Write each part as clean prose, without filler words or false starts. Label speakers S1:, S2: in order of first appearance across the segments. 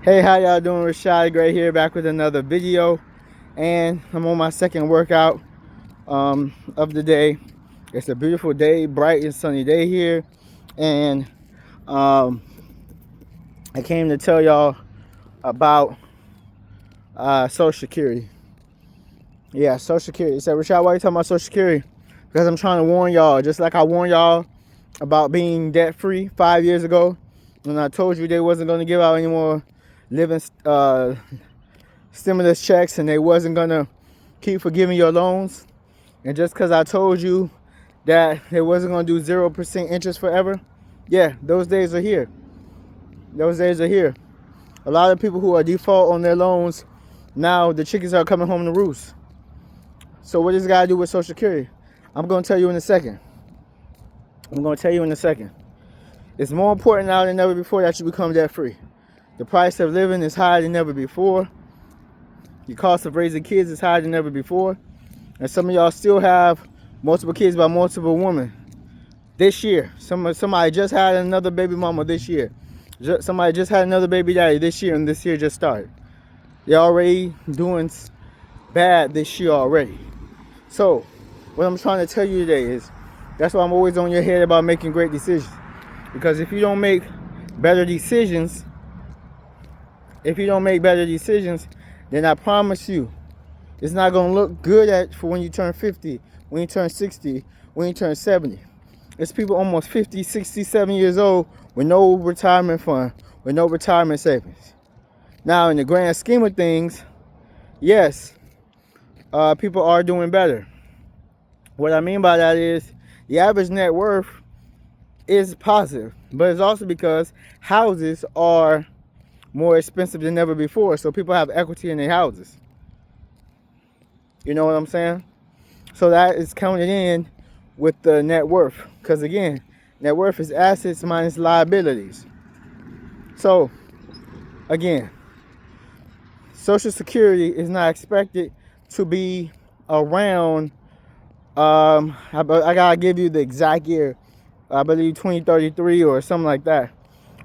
S1: Hey, how y'all doing? Rashad Gray here, back with another video, and I'm on my second workout of the day. It's a beautiful day, bright and sunny day here, and I came to tell y'all about Social Security. Yeah, Social Security. He said, Rashad, why are you talking about Social Security? Because I'm trying to warn y'all, just like I warned y'all about being debt-free 5 years ago, when I told you they wasn't going to give out any more living stimulus checks and they wasn't gonna keep forgiving your loans. And just because I told you that they wasn't gonna do 0% interest forever, yeah, those days are here. Those days are here. A lot of people who are default on their loans, now the chickens are coming home to roost. So what does this guy do with Social Security? I'm gonna tell you in a second. It's more important now than ever before that you become debt free. The price of living is higher than ever before. The cost of raising kids is higher than ever before. And some of y'all still have multiple kids by multiple women. This year, somebody just had another baby mama this year. Somebody just had another baby daddy this year, and this year just started. They're already doing bad this year already. So, what I'm trying to tell you today is, that's why I'm always on your head about making great decisions. Because if you don't make better decisions, then I promise you, it's not going to look good for when you turn 50, when you turn 60, when you turn 70. It's people almost 50, 67 years old with no retirement fund, with no retirement savings. Now, in the grand scheme of things, yes, people are doing better. What I mean by that is the average net worth is positive, but it's also because houses are more expensive than ever before, so people have equity in their houses. You know what I'm saying? So that is counted in with the net worth, because again, net worth is assets minus liabilities. So again, Social Security is not expected to be around, I gotta give you the exact year, I believe 2033 or something like that.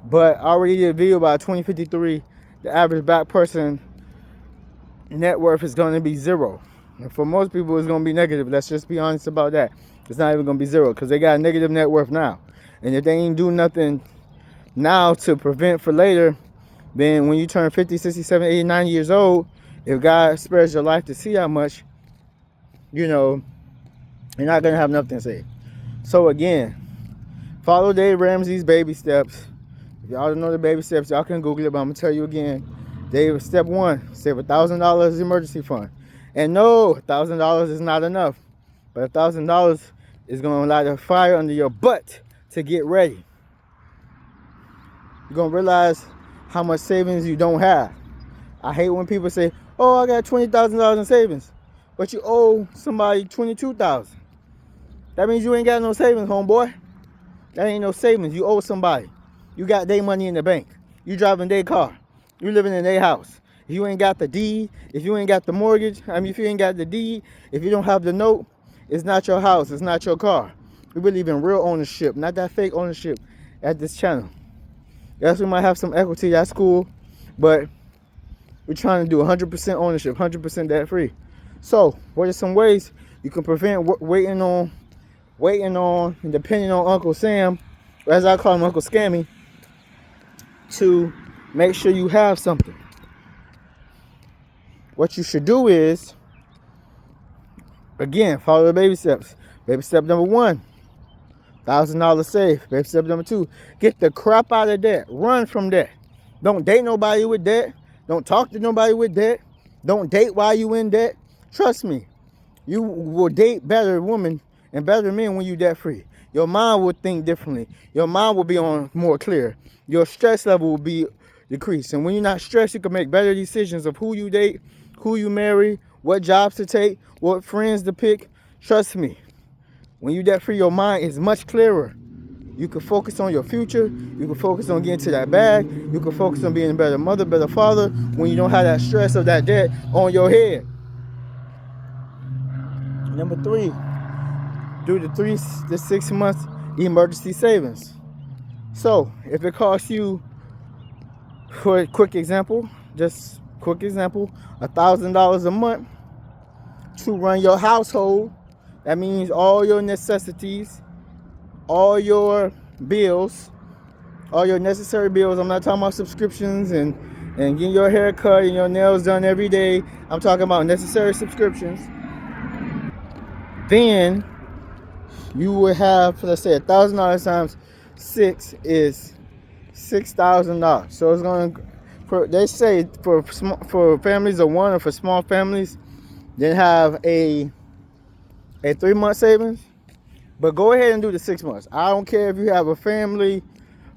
S1: But I already did a video about 2053. The average black person net worth is going to be zero. And for most people, it's going to be negative. Let's just be honest about that. It's not even going to be zero because they got a negative net worth now. And if they ain't do nothing now to prevent for later, then when you turn 50, 60, 70, 80, 90 years old, if God spares your life to see that much, you know, you're not going to have nothing to say. So again, follow Dave Ramsey's baby steps. If y'all don't know the baby steps, y'all can Google it, but I'm going to tell you again. Dave, step one, save $1,000 emergency fund. And no, $1,000 is not enough. But $1,000 is going to light a fire under your butt to get ready. You're going to realize how much savings you don't have. I hate when people say, oh, I got $20,000 in savings. But you owe somebody $22,000. That means you ain't got no savings, homeboy. That ain't no savings. You owe somebody. You got their money in the bank. You driving their car. You living in their house. If you ain't got the deed, if you ain't got the mortgage, if you ain't got the deed, if you don't have the note, it's not your house, it's not your car. We believe in real ownership, not that fake ownership at this channel. Yes, we might have some equity, that's cool, but we're trying to do 100% ownership, 100% debt free. So, what are some ways you can prevent waiting on and depending on Uncle Sam, or as I call him, Uncle Scammy, to make sure you have something? What you should do is, again, follow the baby steps. Baby step number one, $1,000 save. Baby step number two, get the crap out of debt. Run from debt. Don't date nobody with debt. Don't talk to nobody with debt. Don't date while you in debt. Trust me, you will date better women and better men when you debt free. Your mind will think differently. Your mind will be on more clear. Your stress level will be decreased. And when you're not stressed, you can make better decisions of who you date, who you marry, what jobs to take, what friends to pick. Trust me, when you debt free, your mind is much clearer. You can focus on your future. You can focus on getting to that bag. You can focus on being a better mother, better father when you don't have that stress of that debt on your head. Number three, do the 3 to 6 months emergency savings. So if it costs you quick example, just quick example, $1,000 a month to run your household. That means all your necessities, all your bills, all your necessary bills. I'm not talking about subscriptions and getting your hair cut and your nails done every day. I'm talking about necessary subscriptions. Then you would have, let's say, $1,000 times 6 is $6,000. So it's going to, they say for families of one, or for small families, then have a 3-month savings. But go ahead and do the 6 months. I don't care if you have a family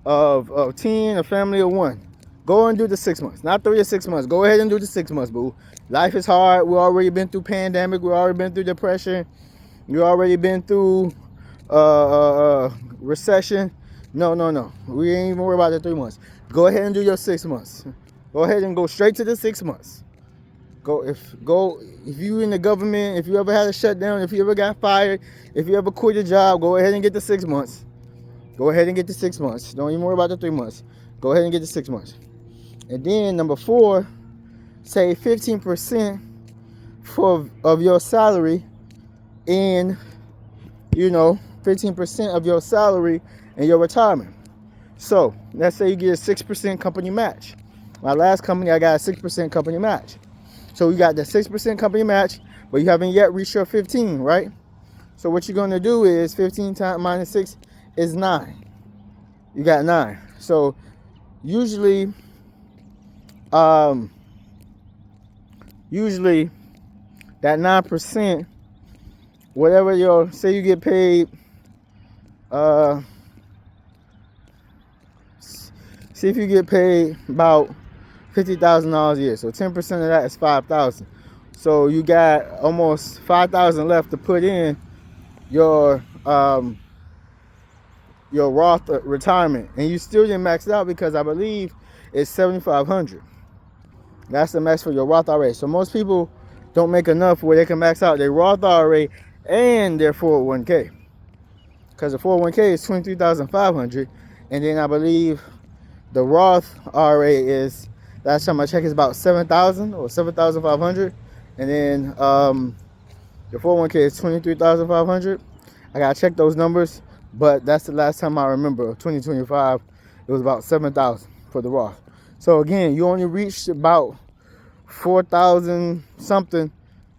S1: of 10, a family of 1. Go and do the 6 months, not 3 or 6 months. Go ahead and do the 6 months, boo. Life is hard. We already been through pandemic. We already been through depression. You already been through recession. No. We ain't even worried about the 3 months. Go ahead and do your 6 months. Go ahead and go straight to the 6 months. If you in the government, if you ever had a shutdown, if you ever got fired, if you ever quit your job, go ahead and get the 6 months. Go ahead and get the 6 months. Don't even worry about the 3 months. Go ahead and get the 6 months. And then number 4, save 15% of your salary in, 15% of your salary in your retirement. So let's say you get a 6% company match. My last company, I got a 6% company match. So you got the 6% company match, but you haven't yet reached your 15, right? So what you're going to do is 15 times minus 6 is 9. You got 9. So usually that 9%, whatever say you get paid, see if you get paid about $50,000 a year. So 10% of that is $5,000. So you got almost $5,000 left to put in your Roth retirement, and you still didn't max it out because I believe it's $7,500. That's the max for your Roth IRA. So most people don't make enough where they can max out their Roth IRA and their 401k, because the 401k is $23,500, and then I believe the Roth IRA is, last time I checked, is about $7,000 or $7,500, and then the 401k is $23,500. I gotta check those numbers, but that's the last time I remember. 2025, it was about $7,000 for the Roth. So again, you only reached about 4,000 something,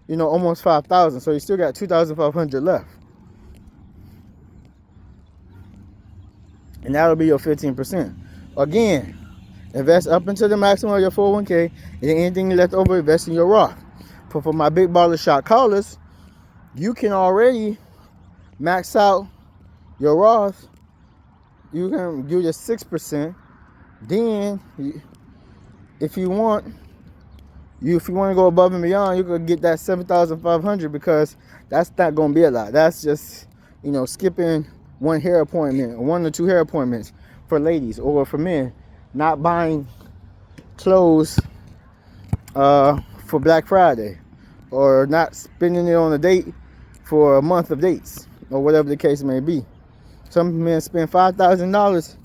S1: almost 5,000. So you still got 2,500 left, and that'll be your 15%. Again, invest up until the maximum of your 401k, and then anything left over, invest in your Roth. For my big baller shot callers, you can already max out your Roth. You can do your 6%. Then, if you want to go above and beyond, you could get that $7,500, because that's not going to be a lot. That's just, skipping one hair appointment, or 1 or 2 hair appointments for ladies, or for men, not buying clothes for Black Friday, or not spending it on a date for a month of dates, or whatever the case may be. Some men spend $5,000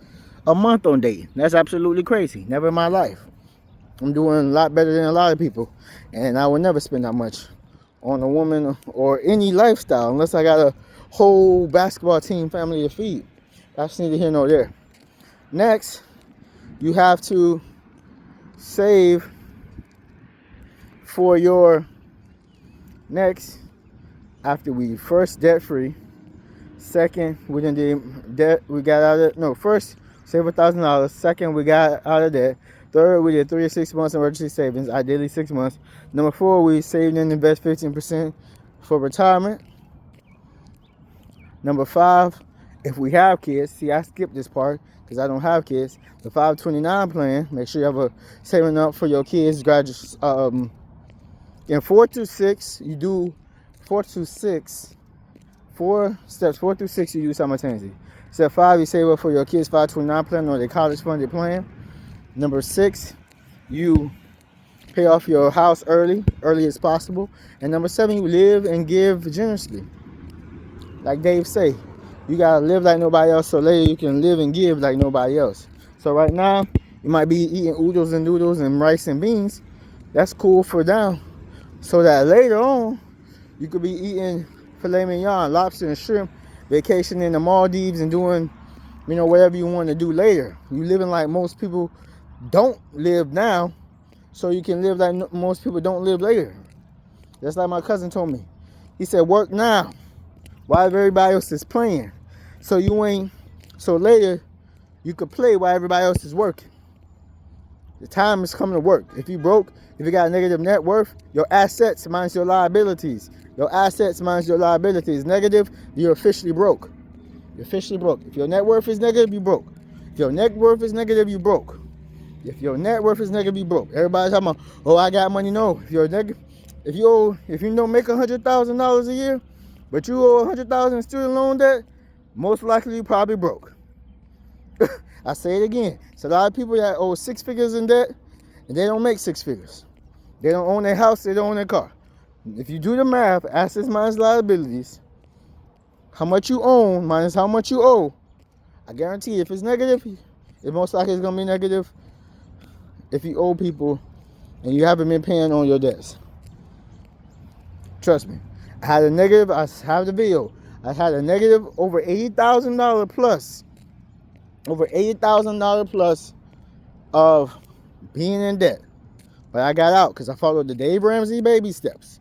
S1: a month on dating. That's absolutely crazy. Never in my life. I'm doing a lot better than a lot of people, and I would never spend that much on a woman or any lifestyle unless I got a whole basketball team family to feed. That's neither here nor there. Next, you have to save for your next, after we first debt free. Second, we didn't do debt. We got out of it. No, first save $1,000. Second, we got out of debt. Third, we did 3 or 6 months emergency savings, ideally 6 months. Number 4, we saved and invest 15% for retirement. Number 5, if we have kids, see, I skipped this part because I don't have kids. The 529 plan, make sure you have a saving up for your kids' graduate. In 4 through 6, you do 4 through 6. 4 steps 4 through 6 you do simultaneously. Step 5, you save up for your kids' 529 plan or their college funded plan. Number 6, you pay off your house early as possible. And number 7, you live and give generously. Like Dave say, you gotta live like nobody else, so later you can live and give like nobody else. So right now, You might be eating oodles and noodles and rice and beans. That's cool for now. So that later on, you could be eating filet mignon, lobster and shrimp, vacationing in the Maldives and doing, whatever you want to do later. You living like most people don't live now, so you can live like most people don't live later. Just like my cousin told me. He said, work now while everybody else is playing. So later you could play while everybody else is working. The time is coming to work. If you broke, if you got a negative net worth, your assets minus your liabilities. Your assets minus your liabilities. Negative, you're officially broke. You're officially broke. If your net worth is negative, you broke. If your net worth is negative, you broke. If your net worth is negative, you broke. Everybody's talking about, oh, I got money. No. If you're negative, if you don't make $100,000 a year, but you owe $100,000 in student loan debt, most likely you probably broke. I say it again. It's a lot of people that owe 6 figures in debt, and they don't make 6 figures. They don't own their house, they don't own their car. If you do the math, assets minus liabilities, how much you own minus how much you owe, I guarantee if it's negative, it most likely is going to be negative if you owe people and you haven't been paying on your debts. Trust me. I have the video. I had a negative over $80,000 plus. Over $80,000 plus of being in debt. But I got out because I followed the Ramsey Baby Steps.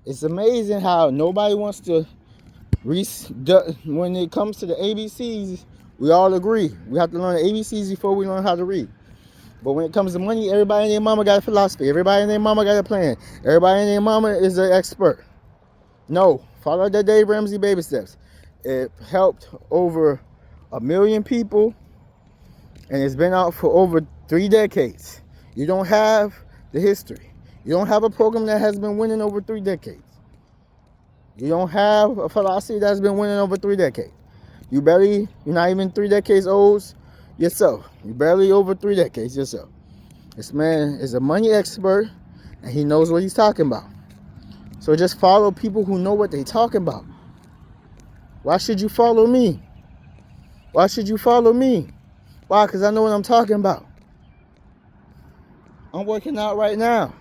S1: It's amazing how nobody wants to, when it comes to the ABCs, we all agree. We have to learn the ABCs before we learn how to read. But when it comes to money, everybody and their mama got a philosophy. Everybody and their mama got a plan. Everybody and their mama is an expert. No, follow the Ramsey Baby Steps. It helped over 1 million people, and it's been out for over 3 decades. You don't have the history. You don't have a program that has been winning over 3 decades. You don't have a philosophy that's been winning over 3 decades. You're not even 3 decades old yourself. You're barely over 3 decades yourself. This man is a money expert, and he knows what he's talking about. So just follow people who know what they're talking about. Why should you follow me? Why should you follow me? Why? Because I know what I'm talking about. I'm working out right now.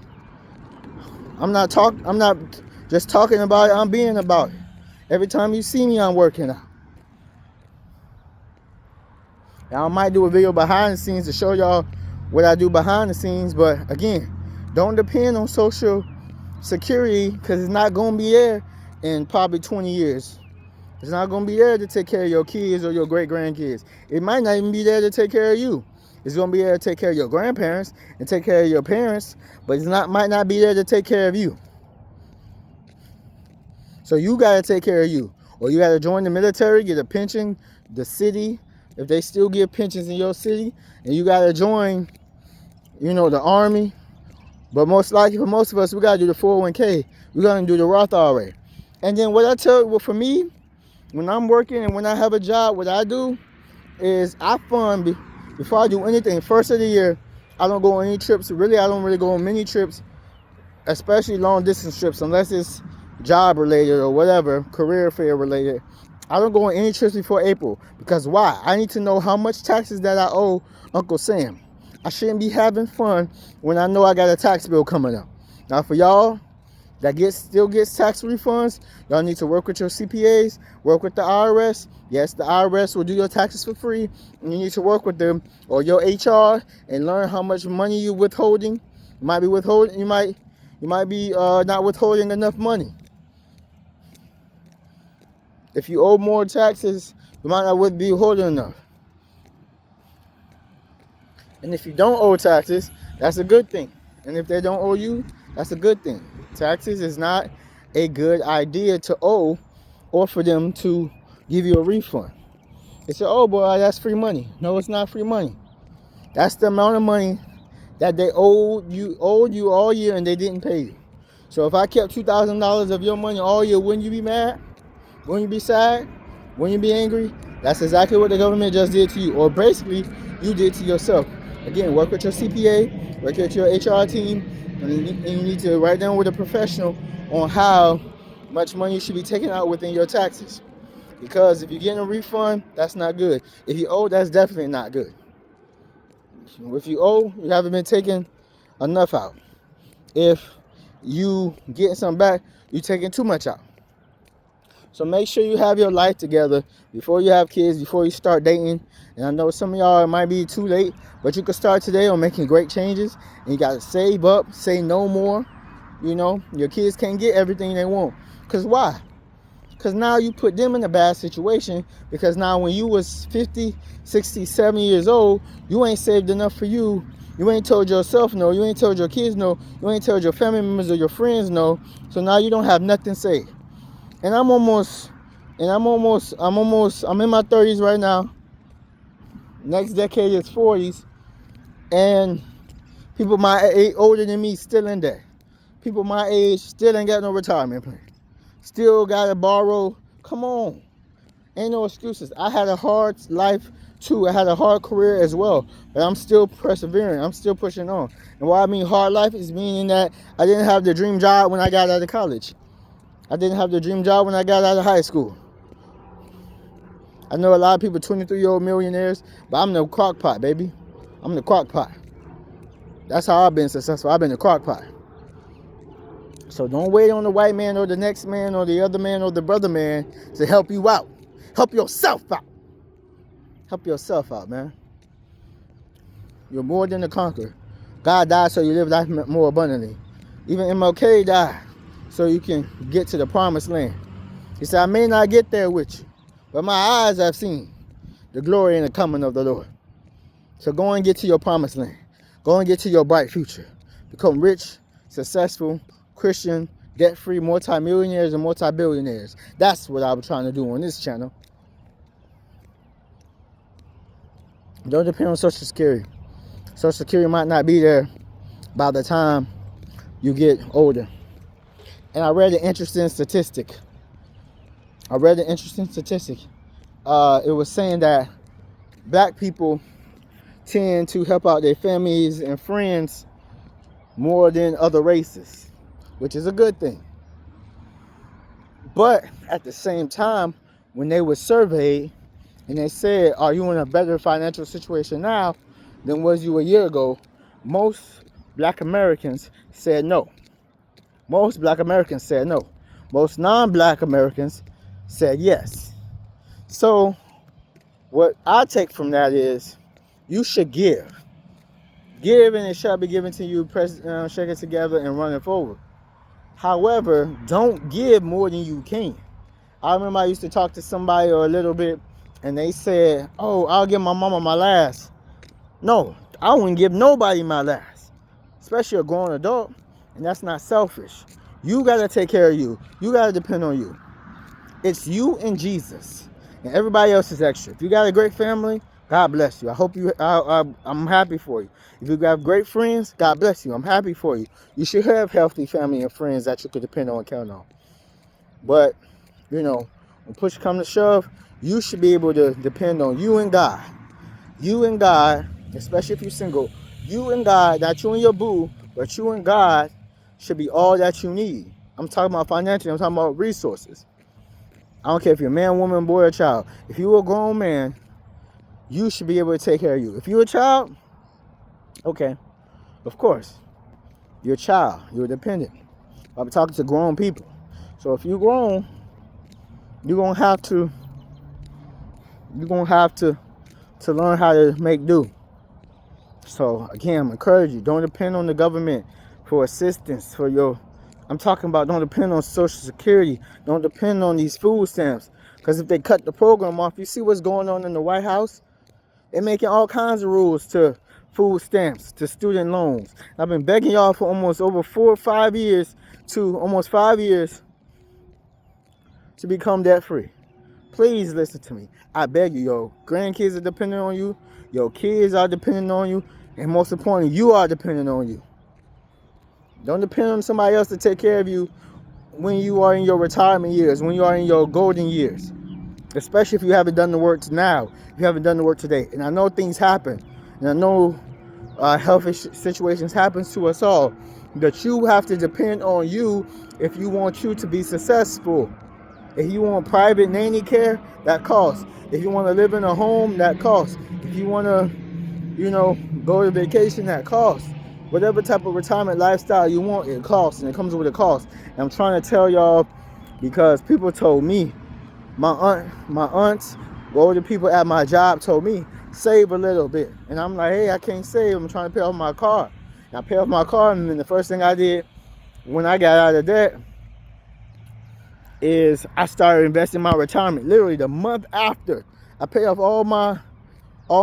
S1: I'm not just talking about it, I'm being about it. Every time you see me, I'm working out. Now, I might do a video behind the scenes to show y'all what I do behind the scenes, but again, don't depend on social security because it's not going to be there in probably 20 years. It's not going to be there to take care of your kids or your great-grandkids. It might not even be there to take care of you. It's going to be there to take care of your grandparents and take care of your parents, but might not be there to take care of you. So you got to take care of you. Or you got to join the military, get a pension, the city, if they still give pensions in your city, and you got to join, the army. But most likely for most of us, we got to do the 401k. We're going to do the Roth IRA. And then for me, when I'm working and when I have a job, what I do is I fund, before I do anything, first of the year, I don't go on any trips. Really, I don't really go on many trips, especially long distance trips, unless it's job related or whatever, career fair related. I don't go on any trips before April. Because why? I need to know how much taxes that I owe Uncle Sam. I shouldn't be having fun when I know I got a tax bill coming up. Now for y'all that still gets tax refunds, y'all need to work with your CPAs, work with the IRS. Yes, the IRS will do your taxes for free, and you need to work with them or your HR and learn how much money you're withholding. You might be withholding. You might be not withholding enough money. If you owe more taxes, you might not be withholding enough. And if you don't owe taxes, that's a good thing. And if they don't owe you, that's a good thing. Taxes is not a good idea to owe or for them to give you a refund. They say, oh boy, that's free money. No, it's not free money. That's the amount of money that they owed you all year and they didn't pay you. So if I kept $2,000 of your money all year, wouldn't you be mad? Wouldn't you be sad? Wouldn't you be angry? That's exactly what the government just did to you. Or basically, you did to yourself. Again, work with your CPA, work with your HR team, and you need to write down with a professional on how much money you should be taking out within your taxes. Because if you're getting a refund, that's not good. If you owe, that's definitely not good. If you owe, you haven't been taking enough out. If you getting something back, you taking too much out. So make sure you have your life together before you have kids, before you start dating. And I know some of y'all, it might be too late, but you can start today on making great changes. And you got to save up, say no more. You know, your kids can't get everything they want. Because why? Because now you put them in a bad situation. Because now when you was 50, 60, 70 years old, you ain't saved enough for you. You ain't told yourself no. You ain't told your kids no. You ain't told your family members or your friends no. So now you don't have nothing saved. And I'm in my 30s right now. Next decade is 40s. And people my age, older than me, still in debt. People my age still ain't got no retirement plan. Still got to borrow. Come on. Ain't no excuses. I had a hard life too. I had a hard career as well. But I'm still persevering. I'm still pushing on. And what I mean hard life is meaning that I didn't have the dream job when I got out of college. I didn't have the dream job when I got out of high school. I know a lot of people 23-year-old millionaires, but I'm the crock pot, baby. I'm the crock pot. That's how I've been successful. I've been the crock pot. So don't wait on the white man or the next man or the other man or the brother man to help you out. Help yourself out. Help yourself out, man. You're more than a conqueror. God died so you live life more abundantly. Even MLK died so you can get to the promised land. He said, I may not get there with you, but my eyes have seen the glory and the coming of the Lord. So go and get to your promised land. Go and get to your bright future. Become rich, successful, Christian, debt-free, multi-millionaires and multi-billionaires. That's what I'm trying to do on this channel. Don't depend on Social Security. Social Security might not be there by the time you get older. And I read an interesting statistic. It was saying that black people tend to help out their families and friends more than other races, which is a good thing. But at the same time, when they were surveyed and they said, are you in a better financial situation now than was you a year ago? Most black Americans said no. Most black Americans said no. Most non-black Americans said yes. So what I take from that is you should give. Give and it shall be given to you. Shake it together and run it forward. However, don't give more than you can. I remember I used to talk to somebody a little bit and they said, oh, I'll give my mama my last. No, I wouldn't give nobody my last, especially a grown adult. And that's not selfish. You got to take care of you. You got to depend on you. It's you and Jesus. And everybody else is extra. If you got a great family, God bless you. I hope you, I'm happy for you. If you got great friends, God bless you. I'm happy for you. You should have healthy family and friends that you could depend on and count on. But, you know, when push comes to shove, you should be able to depend on you and God. You and God, especially if you're single, you and God, not you and your boo, but you and God should be all that you need. I'm talking about financially. I'm talking about resources. I don't care if you're a man, woman, boy, or child. If you're a grown man, you should be able to take care of you. If you're a child, okay, of course. You're a child. You're dependent. I'm talking to grown people. So if you're grown, you're gonna have to learn how to make do. So again, I'm encouraging you, don't depend on the government for assistance for your. I'm talking about don't depend on Social Security. Don't depend on these food stamps. Because if they cut the program off, you see what's going on in the White House? They're making all kinds of rules to food stamps, to student loans. I've been begging y'all for almost over 4 or 5 years to almost 5 years to become debt free. Please listen to me. I beg you, your grandkids are dependent on you. Your kids are dependent on you. And most importantly, you are dependent on you. Don't depend on somebody else to take care of you when you are in your retirement years, when you are in your golden years. Especially if you haven't done the work now. If you haven't done the work today. And I know things happen. And I know health situations happen to us all. But you have to depend on you if you want you to be successful. If you want private nanny care, that costs. If you want to live in a home, that costs. If you want to go to vacation that costs. Whatever type of retirement lifestyle you want, it costs, and it comes with a cost. And I'm trying to tell y'all because people told me, my aunts, older people at my job told me, save a little bit. And I'm like, hey, I can't save. I'm trying to pay off my car. And I pay off my car, and then the first thing I did when I got out of debt is I started investing in my retirement. Literally the month after I pay off all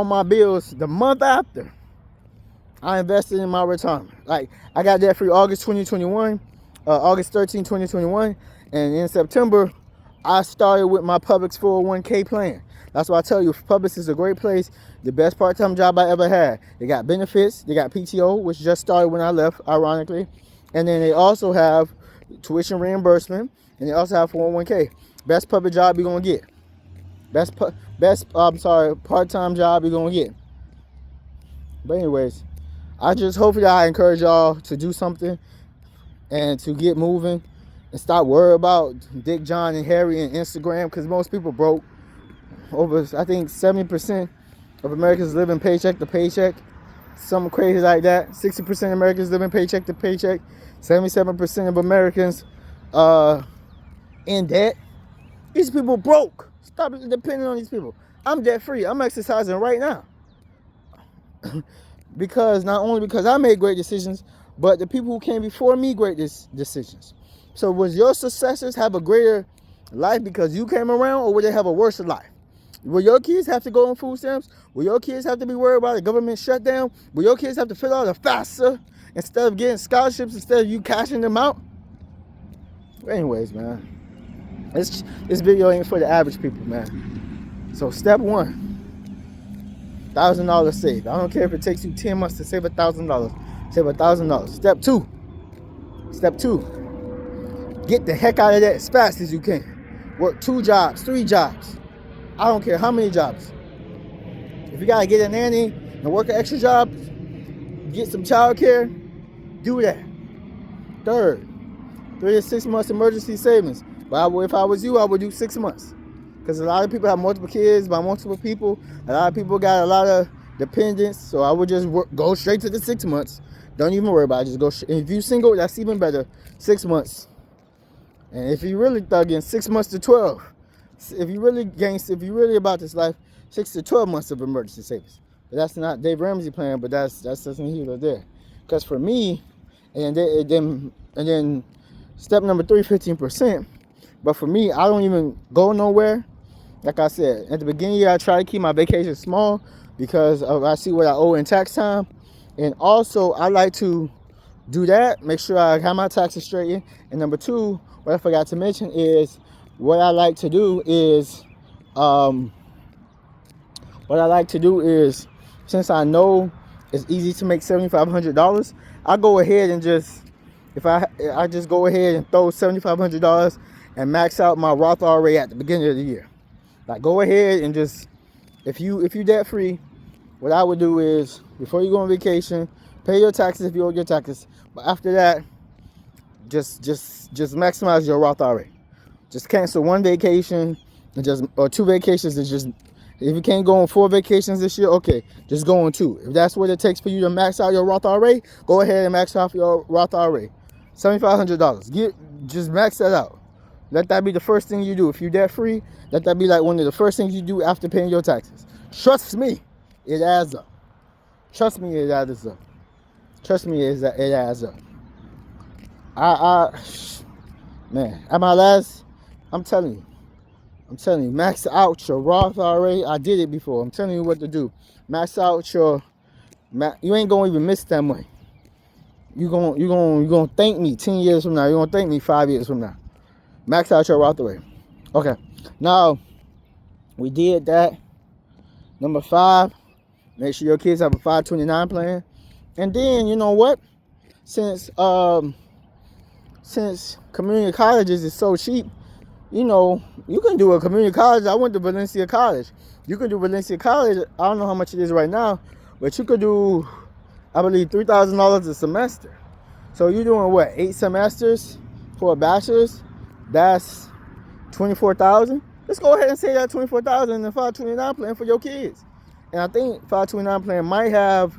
S1: my bills, the month after I invested in my retirement. Like, I got debt free August 2021, August 13, 2021, and in September I started with my Publix 401k plan. That's why I tell you, Publix is a great place. The best part-time job I ever had. They got benefits, they got PTO, which just started when I left, ironically, and then they also have tuition reimbursement, and they also have 401k. Best public job you're gonna get. Part-time job you're gonna get. But anyways, hopefully I encourage y'all to do something and to get moving and stop worrying about Dick, John, and Harry and Instagram, because most people broke. Over, I think 70% of Americans living paycheck to paycheck. Something crazy like that. 60% of Americans living paycheck to paycheck. 77% of Americans in debt. These people broke. Stop depending on these people. I'm debt free. I'm exercising right now. Because not only because I made great decisions, but the people who came before me great decisions. So will your successors have a greater life because you came around, or will they have a worse life? Will your kids have to go on food stamps? Will your kids have to be worried about a government shutdown? Will your kids have to fill out a FAFSA instead of getting scholarships, instead of you cashing them out? Anyways, man, this video ain't for the average people, man. So step one, $1,000 saved. I don't care if it takes you 10 months to save $1,000. Save $1,000. Step two, get the heck out of that as fast as you can. Work 2 jobs, 3 jobs. I don't care how many jobs. If you gotta get a nanny and work an extra job, get some child care, do that. Third, 3 to 6 months emergency savings. But if I was you, I would do 6 months. Because a lot of people have multiple kids by multiple people. A lot of people got a lot of dependents. So I would just go straight to the 6 months. Don't even worry about it. Just go. If you're single, that's even better. 6 months. And if you really thugging, 6 months to 12. If you really about this life, 6 to 12 months of emergency savings. But that's not Dave Ramsey plan, but that's here or there. Because for me, and then step number 3, 15%. But for me, I don't even go nowhere. Like I said, at the beginning of the year, I try to keep my vacation small because I see what I owe in tax time. And also, I like to do that, make sure I have my taxes straightened. And number 2, what I forgot to mention is, what I like to do is, since I know it's easy to make $7,500, I go ahead and I just go ahead and throw $7,500 and max out my Roth IRA at the beginning of the year. Like, go ahead and just, if you debt free, what I would do is, before you go on vacation, pay your taxes if you owe your taxes. But after that, just maximize your Roth IRA. Just cancel 1 vacation or 2 vacations. If you can't go on 4 vacations this year, okay, just go on 2. If that's what it takes for you to max out your Roth IRA, go ahead and max out your Roth IRA. $7,500. Just max that out. Let that be the first thing you do. If you're debt free, let that be like one of the first things you do after paying your taxes. Trust me, it adds up. Trust me, it adds up. It adds up. Man, at my last, I'm telling you, max out your Roth IRA. I did it before. I'm telling you what to do. Max out you ain't gonna even miss that money. You're gonna thank me 10 years from now. You're gonna thank me 5 years from now. Max out your Roth IRA. Okay, now we did that. Number 5, make sure your kids have a 529 plan. And then, you know what? Since community colleges is so cheap, you can do a community college. I went to Valencia College. You can do Valencia College. I don't know how much it is right now, but you could do, I believe, $3,000 a semester. So you're doing what, 8 semesters for a bachelor's? That's $24,000. Let's go ahead and say that $24,000 in the 529 plan for your kids. And I think 529 plan might have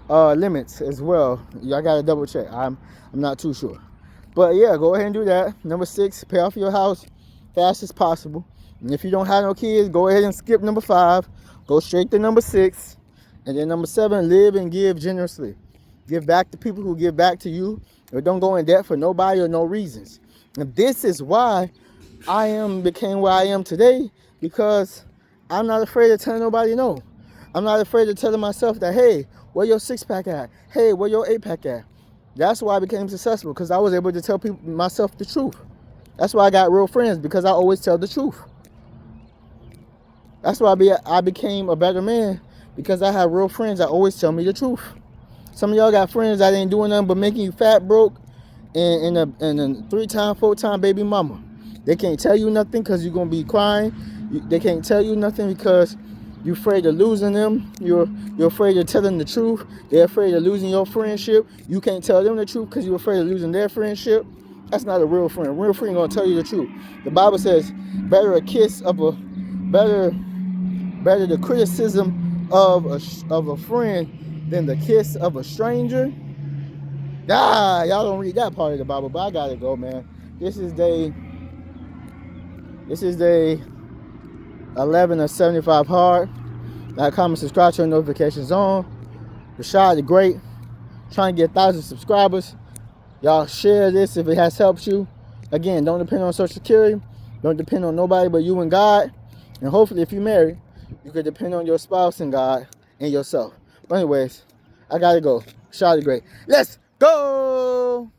S1: limits as well. I gotta double check. I'm not too sure. But yeah, go ahead and do that. Number 6, pay off your house fast as possible. And if you don't have no kids, go ahead and skip number 5. Go straight to number 6. And then number 7, live and give generously. Give back to people who give back to you. Or don't go in debt for nobody or no reasons. And this is why became where I am today, because I'm not afraid to tell nobody no. I'm not afraid to tell myself that, hey, where your 6-pack at? Hey, where your 8-pack at? That's why I became successful, because I was able to tell myself the truth. That's why I got real friends, because I always tell the truth. That's why I became a better man, because I have real friends that always tell me the truth. Some of y'all got friends that ain't doing nothing but making you fat, broke, and a 3-time, 4-time baby mama. They can't tell you nothing because you're going to be crying. They can't tell you nothing because you're afraid of losing them. You're afraid of telling the truth. They're afraid of losing your friendship. You can't tell them the truth because you're afraid of losing their friendship. That's not a real friend. A real friend going to tell you the truth. The Bible says, better the criticism of a friend than the kiss of a stranger. Y'all don't read that part of the Bible, but I gotta go, man. This is day 11 of 75 hard. Like, comment, subscribe, turn notifications on. Rashad the Great, trying to get 1,000 subscribers. Y'all share this if it has helped you. Again, don't depend on Social Security. Don't depend on nobody but you and God. And hopefully, if you're married, you could depend on your spouse and God and yourself. But anyways, I gotta go. Rashad the Great. Let's go!